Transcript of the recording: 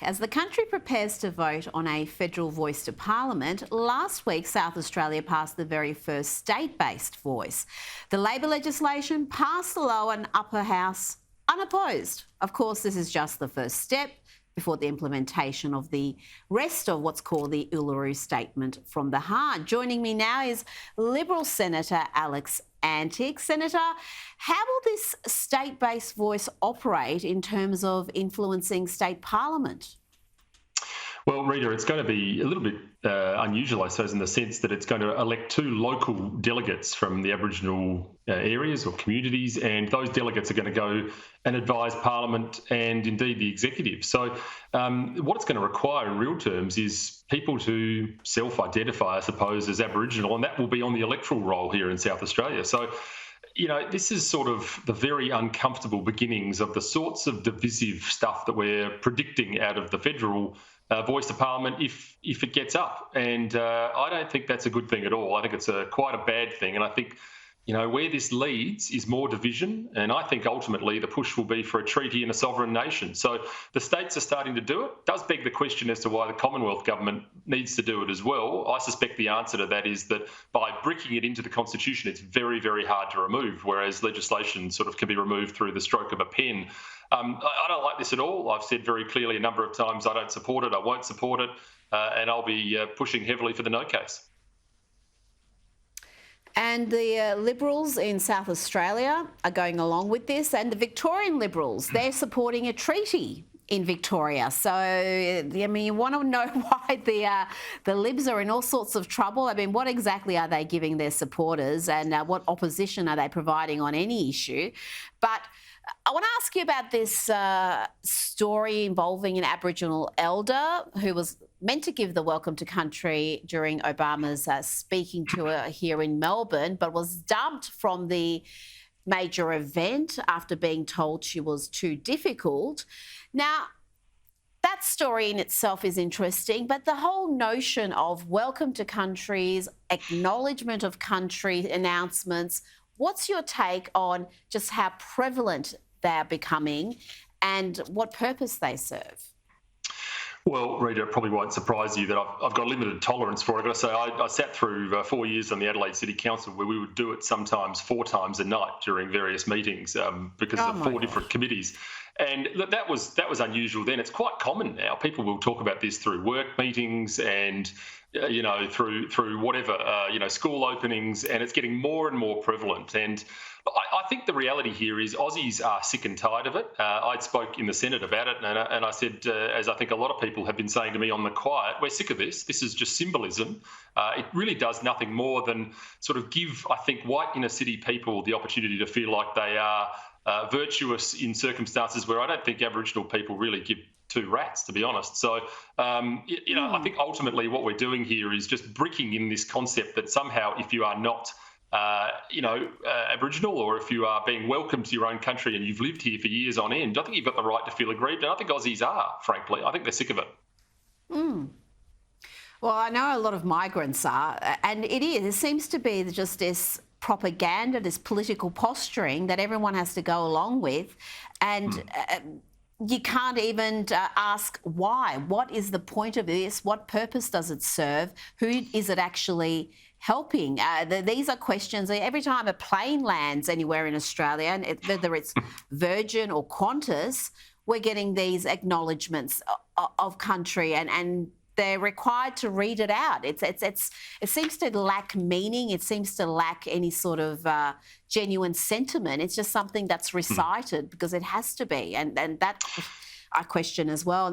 As the country prepares to vote on a federal voice to Parliament, last week South Australia passed the very first state-based voice. The Labor legislation passed the lower and upper house unopposed. Of course, this is just the first step before the implementation of the rest of what's called the Uluru Statement from the Heart. Joining me now is Liberal Senator Alex Antic. Senator, how will this state-based voice operate in terms of influencing state parliament? Well, Rita, it's going to be a little bit unusual, I suppose, in the sense that it's going to elect two local delegates from the Aboriginal areas or communities, and those delegates are going to go and advise Parliament and indeed the executive. So what it's going to require in real terms is people to self-identify, I suppose, as Aboriginal, and that will be on the electoral roll here in South Australia. So, you know, this is sort of the very uncomfortable beginnings of the sorts of divisive stuff that we're predicting out of the federal voice to Parliament if it gets up. And I don't think that's a good thing at all. I think it's quite a bad thing. And I think, you know, where this leads is more division. And I think ultimately the push will be for a treaty and a sovereign nation. So the states are starting to do it. It does beg the question as to why the Commonwealth government needs to do it as well. I suspect the answer to that is that by bricking it into the Constitution, it's very, very hard to remove, whereas legislation sort of can be removed through the stroke of a pen. I don't like this at all. I've said very clearly a number of times I don't support it, I won't support it, and I'll be pushing heavily for the no case. And the Liberals in South Australia are going along with this, and the Victorian Liberals, they're supporting a treaty in Victoria. So, I mean, you want to know why the Libs are in all sorts of trouble. I mean, what exactly are they giving their supporters, and what opposition are they providing on any issue? But I want to ask you about this story involving an Aboriginal elder who was meant to give the welcome to country during Obama's speaking tour here in Melbourne, but was dumped from the major event after being told she was too difficult. Now, that story in itself is interesting, but the whole notion of welcome to countries, acknowledgement of country announcements, what's your take on just how prevalent they're becoming and what purpose they serve? Well, Rita, it probably won't surprise you that I've got a limited tolerance for it. I've got to say, I sat through 4 years on the Adelaide City Council where we would do it sometimes 4 times a night during various meetings because of the 4 different committees. And look, that was unusual then. It's quite common now. People will talk about this through work meetings and you know, through whatever, school openings, and it's getting more and more prevalent. And I think the reality here is Aussies are sick and tired of it. I spoke in the Senate about it, and I said, as I think a lot of people have been saying to me on the quiet, we're sick of this. This is just symbolism. It really does nothing more than sort of give, I think, white inner city people the opportunity to feel like they are virtuous in circumstances where I don't think Aboriginal people really give 2 rats, to be honest. So, I think ultimately what we're doing here is just bricking in this concept that somehow if you are not, Aboriginal, or if you are being welcomed to your own country and you've lived here for years on end, I think you've got the right to feel aggrieved. And I think Aussies are, frankly. I think they're sick of it. Well, I know a lot of migrants are, and it seems to be just this propaganda, this political posturing that everyone has to go along with, and you can't even ask why. What is the point of this? What purpose does it serve? Who is it actually helping? These are questions. Every time a plane lands anywhere in Australia, and whether it's Virgin or Qantas, we're getting these acknowledgements of country, and they're required to read it out. It seems to lack meaning. It seems to lack any sort of genuine sentiment. It's just something that's recited because it has to be, and that I question as well.